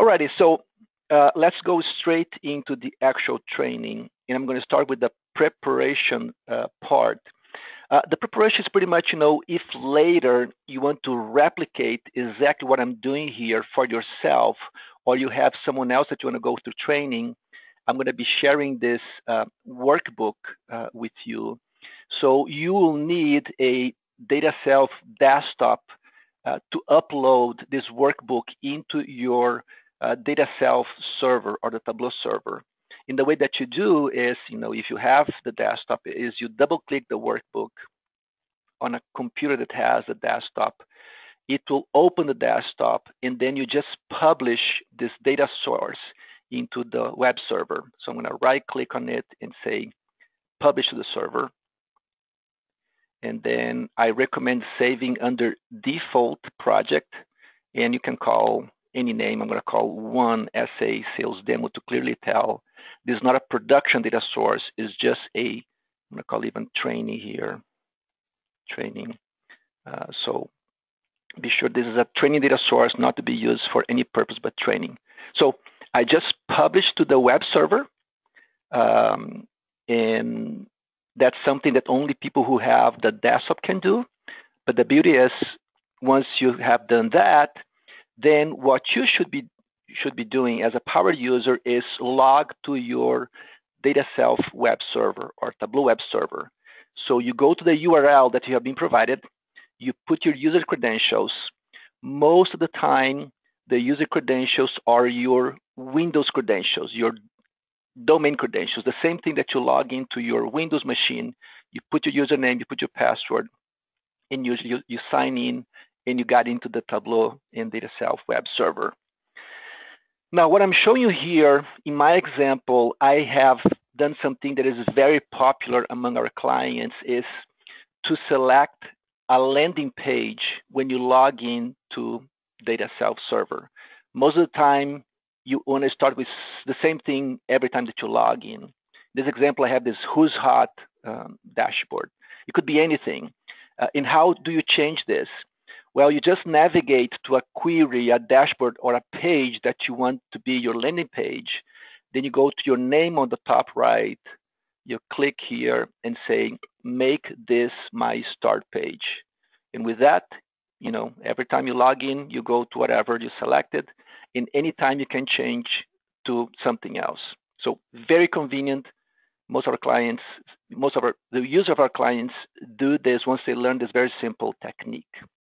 Alrighty, so let's go straight into the actual training, and I'm going to start with the preparation part. The preparation is pretty much, if later you want to replicate exactly what I'm doing here for yourself, or you have someone else that you want to go through training, I'm going to be sharing this workbook with you. So you will need a DataSelf desktop to upload this workbook into your DataSelf server or the Tableau server. And the way that you do is, if you have the desktop, is you double click the workbook on a computer that has a desktop. It will open the desktop, and then you just publish this data source into the web server. So I'm going to right click on it and say publish to the server. And then I recommend saving under default project, and you can call any name. I'm going to call one SA sales demo to clearly tell this is not a production data source. It's just I'm going to call even training here. Training. So be sure this is a training data source, not to be used for any purpose but training. So I just published to the web server, and that's something that only people who have the desktop can do. But the beauty is, once you have done that, then what you should be doing as a power user is log to your DataSelf web server or Tableau web server. So you go to the URL that you have been provided, you put your user credentials. Most of the time, the user credentials are your Windows credentials, your domain credentials, the same thing that you log into your Windows machine. You put your username, you put your password, and you sign in, and you got into the Tableau and DataSelf web server. Now, what I'm showing you here, in my example, I have done something that is very popular among our clients, is to select a landing page when you log in to DataSelf server. Most of the time, you want to start with the same thing every time that you log in. This example, I have this Who's Hot dashboard. It could be anything. And how do you change this? Well, you just navigate to a query, a dashboard, or a page that you want to be your landing page. Then you go to your name on the top right. You click here and say, make this my start page. And with that, every time you log in, you go to whatever you selected. And anytime you can change to something else. So very convenient. Most of our clients, the users of our clients do this once they learn this very simple technique.